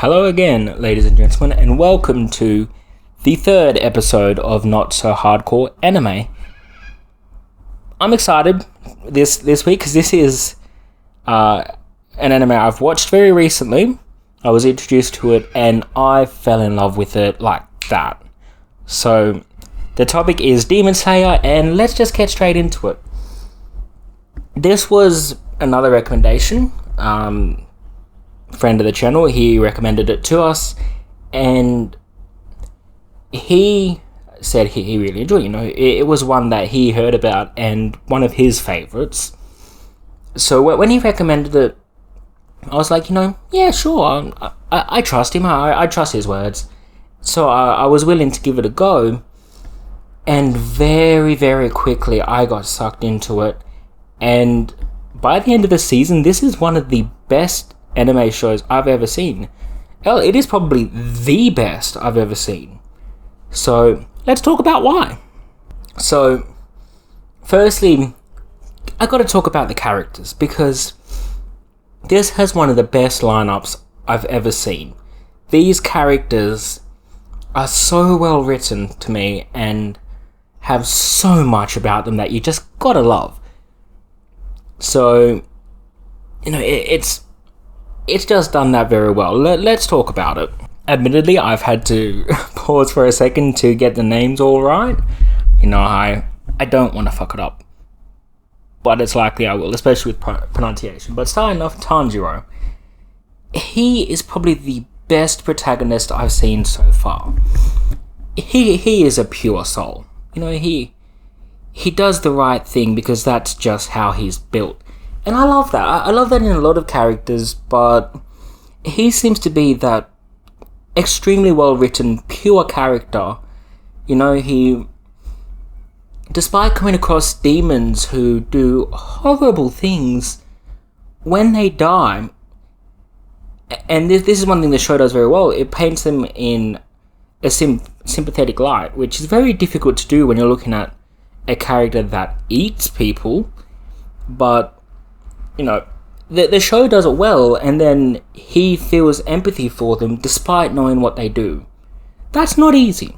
Hello again, ladies and gentlemen, and welcome to the third episode of Not So Hardcore Anime. I'm excited this week because this is an anime I've watched very recently. I was introduced to it and I fell in love with it like that. So the topic is Demon Slayer, and let's just get straight into it. This was another recommendation. Friend of the channel, he recommended it to us, and he said he really enjoyed it. It was one that he heard about and one of his favorites. So when he recommended it, I was like, yeah, sure, I trust him. I trust his words. So I was willing to give it a go, and very, very quickly I got sucked into it. And by the end of the season, this is one of the best anime shows I've ever seen. Hell, it is probably the best I've ever seen. So let's talk about why. So firstly, I got to talk about the characters, because this has one of the best lineups I've ever seen. These characters are so well written to me and have so much about them that you just gotta love. So it's just done that very well. Let's talk about it. Admittedly, I've had to pause for a second to get the names all right. I don't want to fuck it up, but it's likely I will, especially with pronunciation. But starting off, Tanjiro. He is probably the best protagonist I've seen so far. He is a pure soul. He does the right thing because that's just how he's built. And I love that. I love that in a lot of characters, but he seems to be that extremely well-written, pure character. He, despite coming across demons who do horrible things, when they die, and this is one thing the show does very well, it paints them in a sympathetic light, which is very difficult to do when you're looking at a character that eats people. But the show does it well, and then he feels empathy for them despite knowing what they do. That's not easy.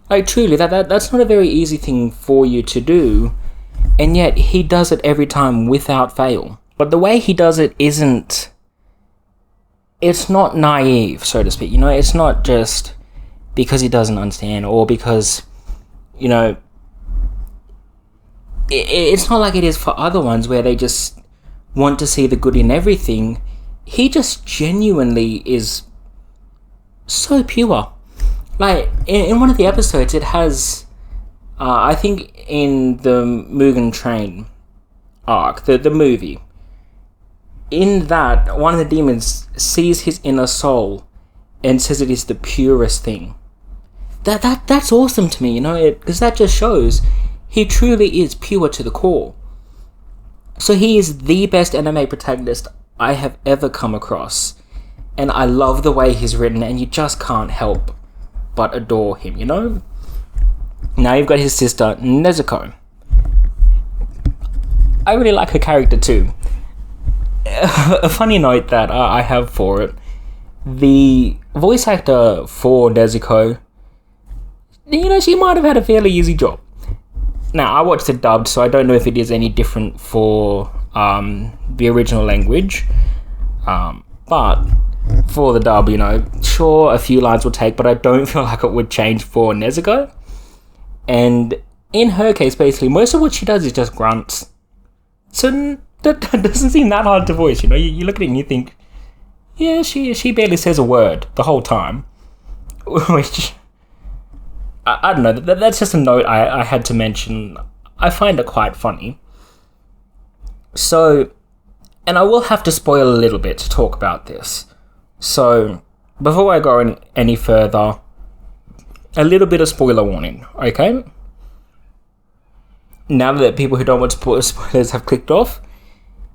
Like, truly, that's not a very easy thing for you to do, and yet he does it every time without fail. But the way he does it it's not naive, so to speak. It's not just because he doesn't understand, or because, it's not like it is for other ones where they just want to see the good in everything. He just genuinely is so pure. Like, in one of the episodes, it has, I think in the Mugen Train arc, the movie, in that, one of the demons sees his inner soul and says it is the purest thing. That's awesome to me, because that just shows he truly is pure to the core. So he is the best anime protagonist I have ever come across. And I love the way he's written, and you just can't help but adore him, Now you've got his sister, Nezuko. I really like her character too. A funny note that I have for it, the voice actor for Nezuko, she might have had a fairly easy job. Now, I watched it dubbed, so I don't know if it is any different for the original language. But for the dub, sure, a few lines will take, but I don't feel like it would change for Nezuko. And in her case, basically, most of what she does is just grunts. So that doesn't seem that hard to voice, You look at it and you think, yeah, she barely says a word the whole time. Which, I don't know, that's just a note I had to mention. I find it quite funny. So, and I will have to spoil a little bit to talk about this. So, before I go any further, a little bit of spoiler warning, okay? Now that people who don't want spoilers have clicked off,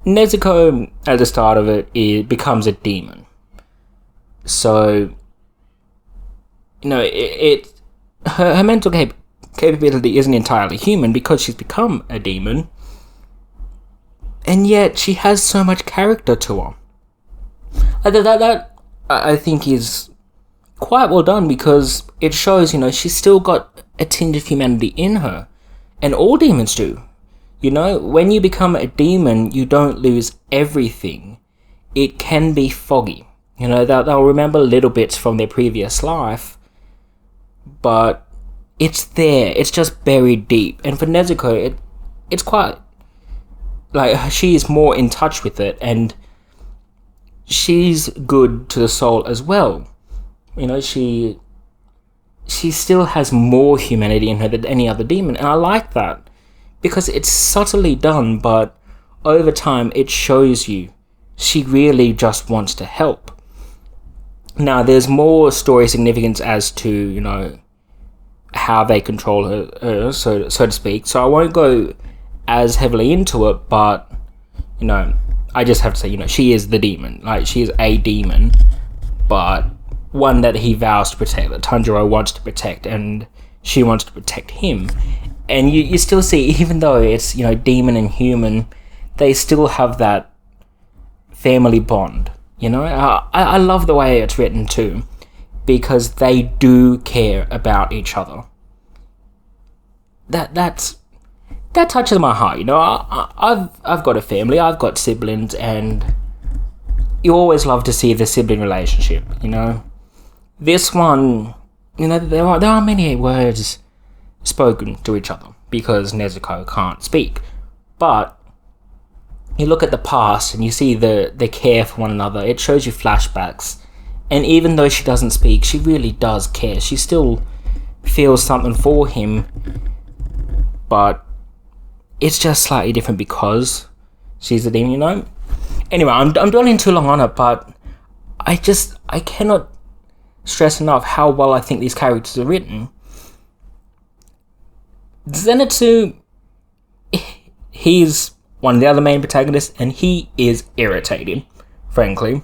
Nezuko, at the start of it becomes a demon. So, her mental capability isn't entirely human because she's become a demon, and yet she has so much character to her. That I think is quite well done, because it shows, she's still got a tinge of humanity in her. And all demons do. When you become a demon, you don't lose everything. It can be foggy. They'll remember little bits from their previous life, but it's there. It's just buried deep. And for Nezuko, it's quite... like, she is more in touch with it, and she's good to the soul as well. She still has more humanity in her than any other demon, and I like that, because it's subtly done, but over time it shows you she really just wants to help. Now, there's more story significance as to, how they control her, so to speak, so I won't go as heavily into it, but, I just have to say, she is the demon. Like, she is a demon, but one that he vows to protect, that Tanjiro wants to protect, and she wants to protect him. And you still see, even though it's, demon and human, they still have that family bond, I love the way it's written too, because they do care about each other. That touches my heart, I've got a family, I've got siblings, and you always love to see the sibling relationship, This one, there are many words spoken to each other, because Nezuko can't speak. But you look at the past and you see the care for one another. It shows you flashbacks. And even though she doesn't speak, she really does care. She still feels something for him. But it's just slightly different because she's a demon, Anyway, I'm dwelling too long on it, but I cannot stress enough how well I think these characters are written. Zenitsu, he's one of the other main protagonists, and he is irritating, frankly.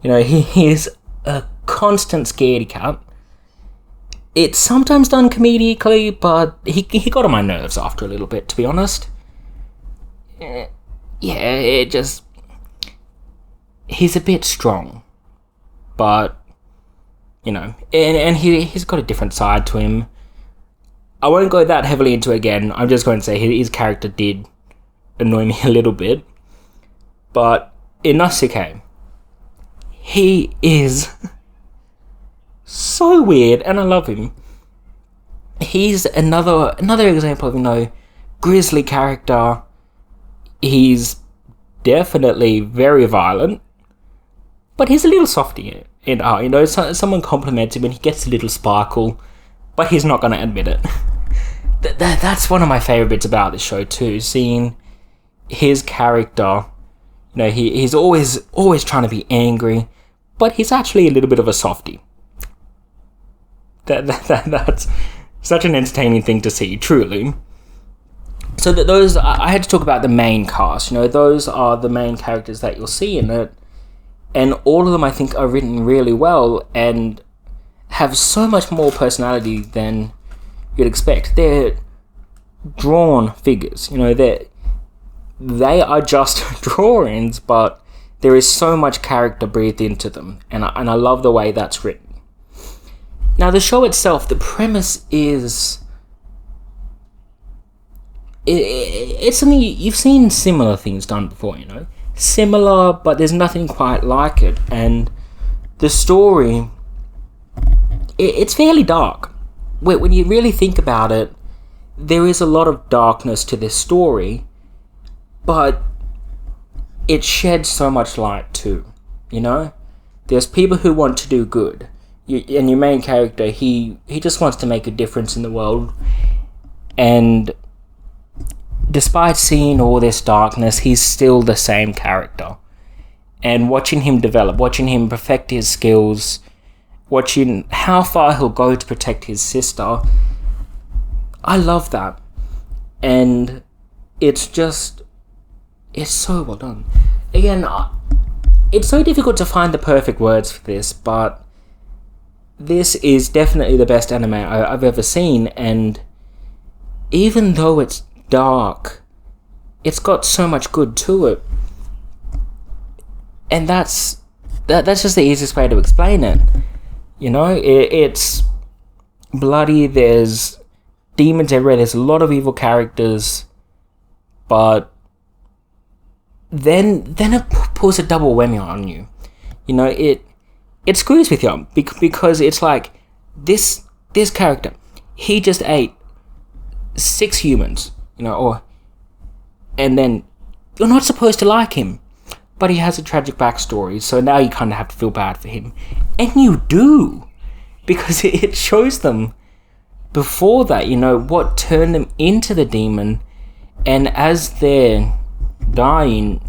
He is a constant scaredy cat. It's sometimes done comedically, but he got on my nerves after a little bit, to be honest. He's a bit strong, but, and he's got a different side to him. I won't go that heavily into it again. I'm just going to say his character did annoy me a little bit. But Inosuke, he is so weird, and I love him. He's another example of, grisly character. He's definitely very violent, but he's a little softy in art. Someone compliments him and he gets a little sparkle, but he's not going to admit it. That's one of my favourite bits about this show too, seeing his character. He's always trying to be angry, but he's actually a little bit of a softie. That's such an entertaining thing to see, truly. So that those, I had to talk about the main cast. Those are the main characters that you'll see in it, and all of them I think are written really well and have so much more personality than you'd expect. They're drawn figures, they are just drawings, but there is so much character breathed into them, and I love the way that's written. Now, the show itself, the premise is... It's something you've seen similar things done before, Similar, but there's nothing quite like it. And the story, it's fairly dark. When you really think about it, there is a lot of darkness to this story, but it sheds so much light too, There's people who want to do good. And your main character, he just wants to make a difference in the world. And despite seeing all this darkness, he's still the same character. And watching him develop, watching him perfect his skills, watching how far he'll go to protect his sister, I love that. And it's so well done. Again, it's so difficult to find the perfect words for this, but this is definitely the best anime I've ever seen. And even though it's dark, it's got so much good to it, and that's that's just the easiest way to explain it. You know, it's bloody, there's demons everywhere, there's a lot of evil characters, but then it pulls a double whammy on you. You know, it screws with you because it's like this character, he just ate 6 humans, you know, and then you're not supposed to like him, but he has a tragic backstory, so now you kind of have to feel bad for him, and you do, because it shows them before that, you know, what turned them into the demon, and as they're dying,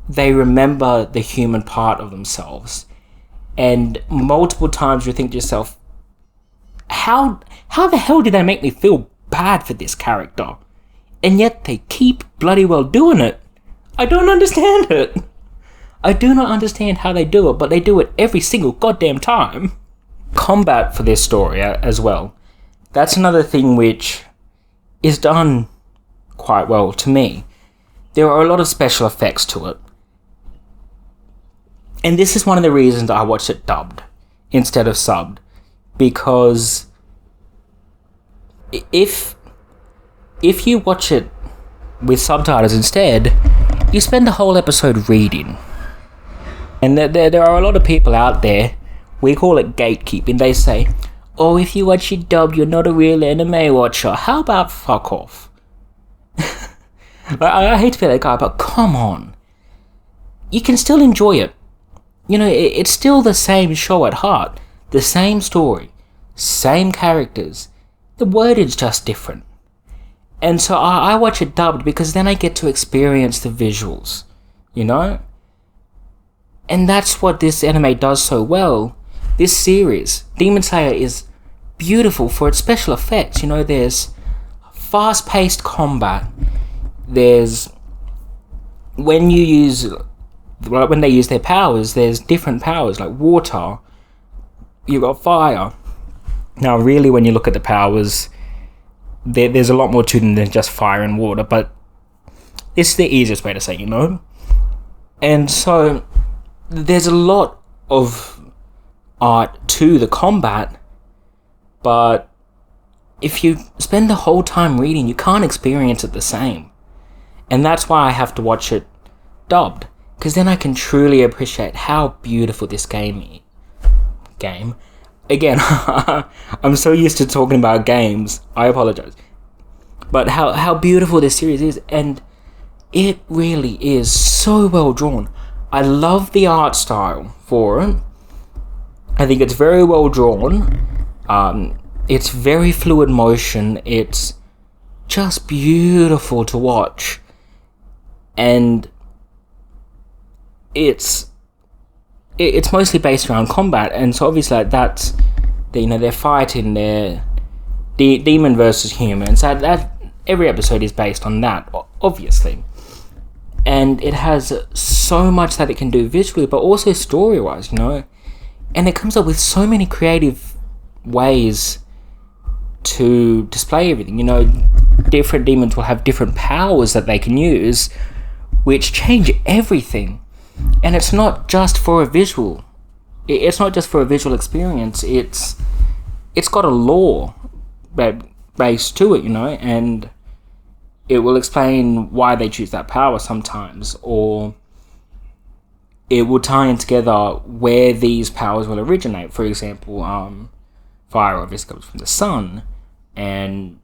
they remember the human part of themselves, and multiple times you think to yourself, how the hell did they make me feel bad for this character? And yet they keep bloody well doing it. I don't understand it. I do not understand how they do it, but they do it every single goddamn time. Combat for this story as well. That's another thing which is done quite well to me. There are a lot of special effects to it. And this is one of the reasons I watched it dubbed instead of subbed. Because if you watch it with subtitles instead, you spend the whole episode reading. And there are a lot of people out there, we call it gatekeeping. They say, oh, if you watch it dubbed, you're not a real anime watcher. How about fuck off? I hate to be that guy, but come on. You can still enjoy it. You know, it's still the same show at heart. The same story. Same characters. The wording's just different. And so I watch it dubbed because then I get to experience the visuals. You know? And that's what this anime does so well. This series, Demon Slayer, is beautiful for its special effects. You know, there's fast-paced combat. There's... When they use their powers, there's different powers, like water. You got fire. Now, really, when you look at the powers, there's a lot more to them than just fire and water, but it's the easiest way to say, you know? And so, there's a lot of art to the combat, but if you spend the whole time reading, you can't experience it the same. And that's why I have to watch it dubbed, because then I can truly appreciate how beautiful this game. Again, I'm so used to talking about games, I apologize. But how beautiful this series is, and it really is so well drawn. I love the art style for it. I think it's very well drawn. It's very fluid motion. It's just beautiful to watch. And it's mostly based around combat, and so obviously like, that's, you know, they're fighting their demon versus humans. That every episode is based on that, obviously. And it has so much that it can do visually, but also story-wise, you know. And it comes up with so many creative ways to display everything. You know, different demons will have different powers that they can use, which change everything. And it's not just for a visual. It's not just for a visual experience. It's got a lore base to it, you know, and it will explain why they choose that power sometimes, or it will tie in together where these powers will originate. For example, fire obviously comes from the sun, and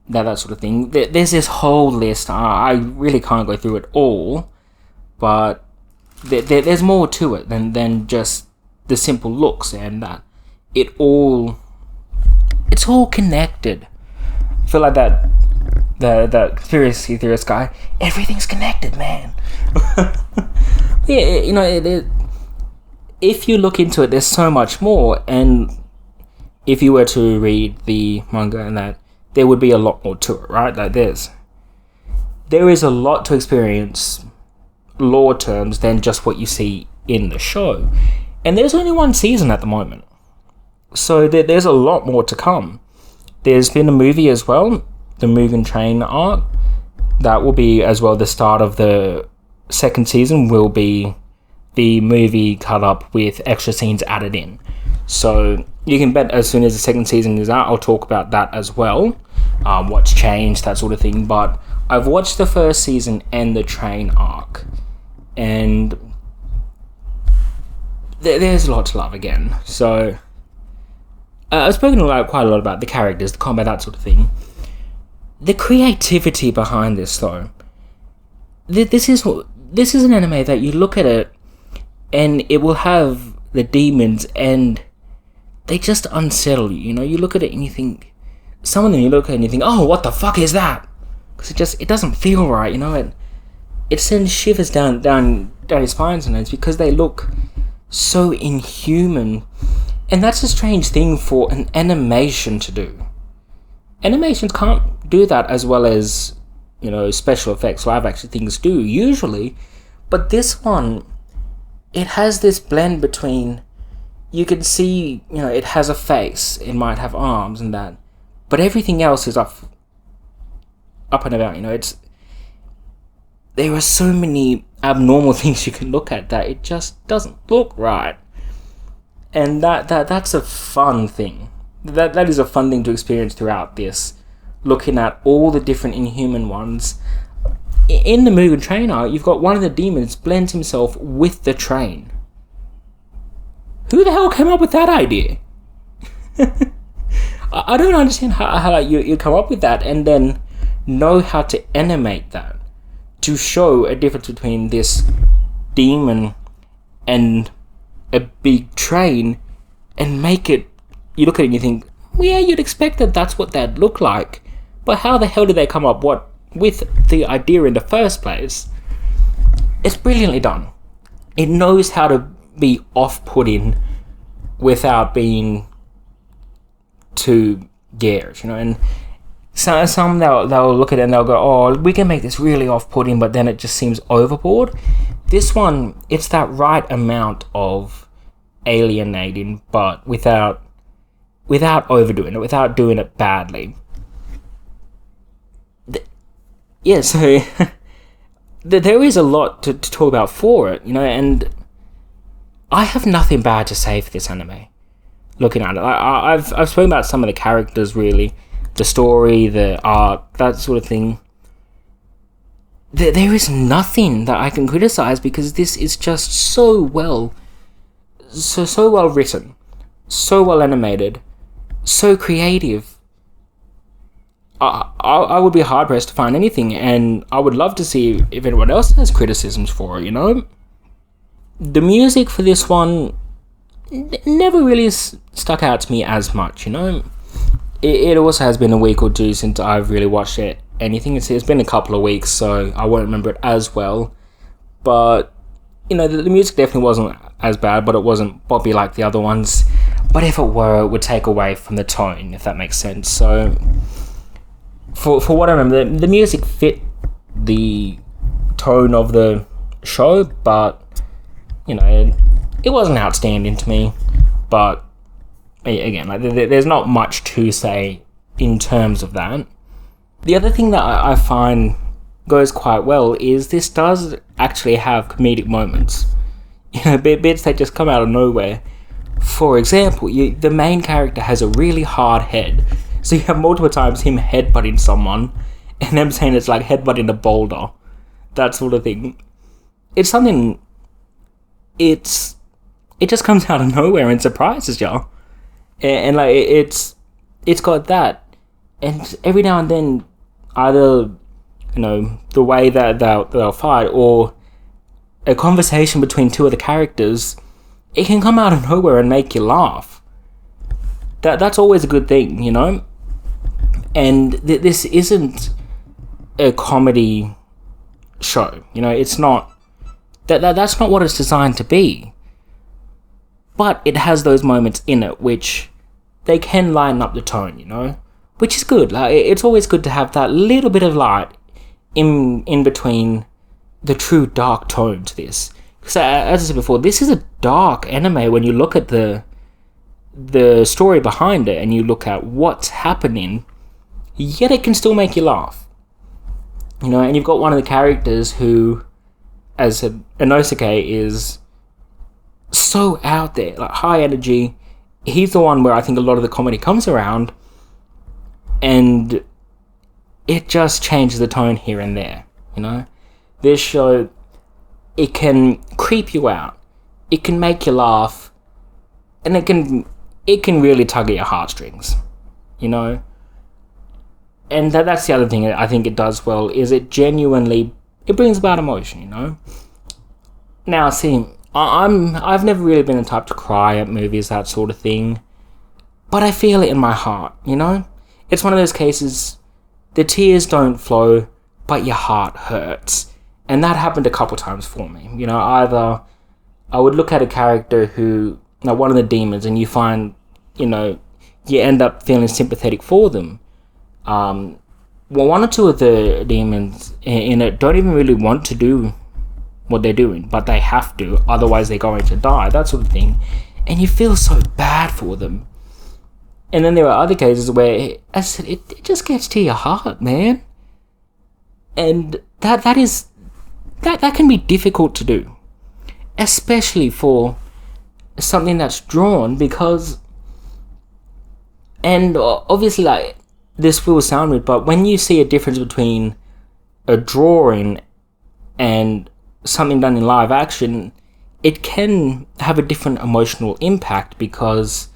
that sort of thing. There's this whole list. I really can't go through it all, but there's more to it than just the simple looks, and that it's all connected. I feel like that conspiracy theorist guy. Everything's connected, man. Yeah, you know, if you look into it, there's so much more, and if you were to read the manga and that, there would be a lot more to it, right? Like there is a lot to experience, lore terms, than just what you see in the show. And there's only one season at the moment, so there's a lot more to come. There's been a movie as well, the Mugen Train arc. That will be as well the start of the second season. Will be the movie cut up with extra scenes added in. So you can bet as soon as the second season is out, I'll talk about that as well. What's changed, that sort of thing. But I've watched the first season and the train arc, and there's a lot to love again. So I've spoken quite a lot about the characters, the combat, that sort of thing. The creativity behind this, though, this is an anime that you look at it, and it will have the demons, and they just unsettle you. You know, you look at it and you think, some of them you look at it and you think, oh, what the fuck is that? Because it doesn't feel right. You know, it sends shivers down your spines, and it's because they look so inhuman. And that's a strange thing for an animation to do. Animations can't do that as well as, you know, special effects, live action things do usually. But this one, it has this blend between, you can see, you know, it has a face, it might have arms and that, but everything else is up and about, you know. There are so many abnormal things you can look at that it just doesn't look right. And that's a fun thing. That is a fun thing to experience throughout this, looking at all the different inhuman ones. In the Mugen Train arc, you've got one of the demons blends himself with the train. Who the hell came up with that idea? I don't understand how you come up with that and then know how to animate that to show a difference between this demon and a big train, and make it, you look at it and you think, well, yeah, you'd expect that that's what that'd look like, but how the hell did they come up with the idea in the first place? It's brilliantly done. It knows how to be off-putting without being too garish, you know. And some they'll look at it and they'll go, oh, we can make this really off-putting, but then it just seems overboard. This one, it's that right amount of alienating, but without overdoing it, without doing it badly. Yeah, so there is a lot to talk about for it, you know, and I have nothing bad to say for this anime. Looking at it, I've spoken about some of the characters, really, the story, the art, that sort of thing. There is nothing that I can criticize, because this is just so well written, so well animated, so creative. I would be hard pressed to find anything, and I would love to see if anyone else has criticisms for it, you know. The music for this one never really stuck out to me as much, you know. It also has been a week or two since I've really watched anything. It's been a couple of weeks, so I won't remember it as well. But, you know, the music definitely wasn't as bad, but it wasn't boppy like the other ones. But if it were, it would take away from the tone, if that makes sense. So, for what I remember, the music fit the tone of the show, but, you know, it wasn't outstanding to me. But again, like, there's not much to say in terms of that. The other thing that I find goes quite well is this does actually have comedic moments. You know, bits that just come out of nowhere. For example, the main character has a really hard head. So you have multiple times him headbutting someone, and them saying it's like headbutting a boulder. That sort of thing. It's something, it just comes out of nowhere and surprises you. And like, it's got that. And every now and then, either, you know, the way that they'll fight, or a conversation between two of the characters, it can come out of nowhere and make you laugh. That's always a good thing, you know. And this isn't a comedy show, you know. It's not that's not what it's designed to be. But it has those moments in it which they can lighten up the tone, you know, which is good. Like, it's always good to have that little bit of light in between the true dark tone to this. Because as I said before, this is a dark anime when you look at the story behind it and you look at what's happening, yet it can still make you laugh. You know, and you've got one of the characters who, as Inosuke, is so out there, like high energy. He's the one where I think a lot of the comedy comes around, and it just changes the tone here and there, you know? This show, it can creep you out, it can make you laugh, and it can really tug at your heartstrings, you know? And that's the other thing I think it does well, is it brings about emotion, you know? Now, see, I've never really been the type to cry at movies, that sort of thing, but I feel it in my heart, you know? It's one of those cases, the tears don't flow, but your heart hurts. And that happened a couple times for me. You know, either I would look at a character who, one of the demons, and you find, you end up feeling sympathetic for them. Well, one or two of the demons in it don't even really want to do what they're doing, but they have to, otherwise they're going to die, that sort of thing. And you feel so bad for them. And then there are other cases where, as I said, it just gets to your heart, man. And that can be difficult to do, especially for something that's drawn, because, and obviously, like, this will sound weird, but when you see a difference between a drawing and something done in live action, it can have a different emotional impact, because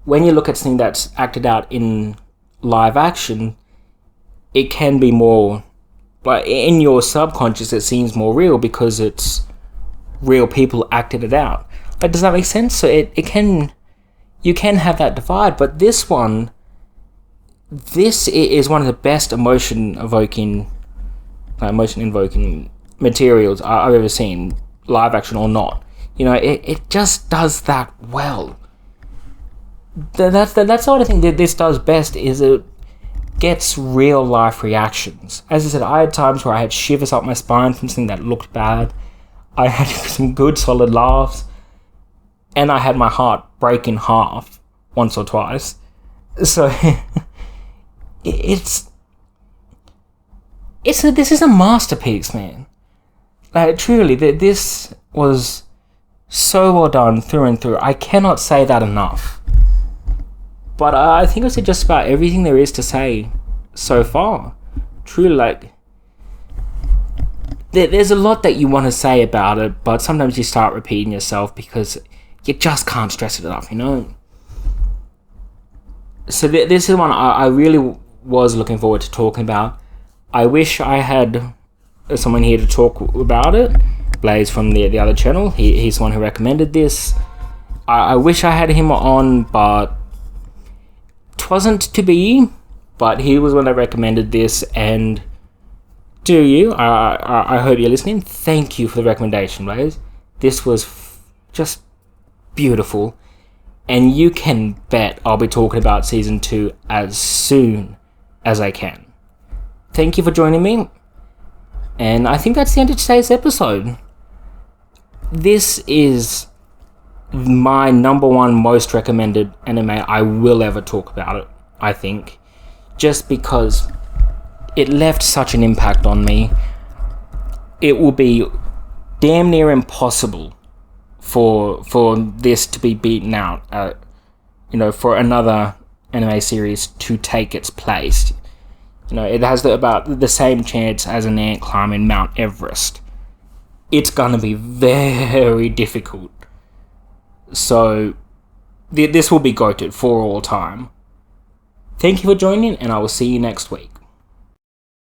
when you look at something that's acted out in live action, it can be more, but in your subconscious it seems more real because it's real people acted it out. But does that make sense? So you can have that divide, but this is one of the best emotion invoking materials I've ever seen, live action or not. You know, it just does that well. That's the sort of thing that this does best, is it gets real life reactions. As I said, I had times where I had shivers up my spine from something that looked bad. I had some good solid laughs, and I had my heart break in half once or twice. So this is a masterpiece, man. Like, truly, this was so well done through and through. I cannot say that enough. But I think I said just about everything there is to say so far. Truly, like, there's a lot that you want to say about it, but sometimes you start repeating yourself because you just can't stress it enough, you know? So this is one I really was looking forward to talking about. I wish I had someone here to talk about it. Blaze from the other channel, he's the one who recommended this. I wish I had him on, but it wasn't to be. But he was one that recommended this, and I hope you're listening. Thank you for the recommendation, Blaze. This was just beautiful, and you can bet I'll be talking about season 2 as soon as I can. Thank you for joining me, and I think that's the end of today's episode. This is my number one most recommended anime I will ever talk about it, I think, just because it left such an impact on me. It will be damn near impossible for this to be beaten out, for another anime series to take its place. You know, it has about the same chance as an ant climbing Mount Everest. It's gonna be very difficult. So, this will be goated for all time. Thank you for joining, and I will see you next week.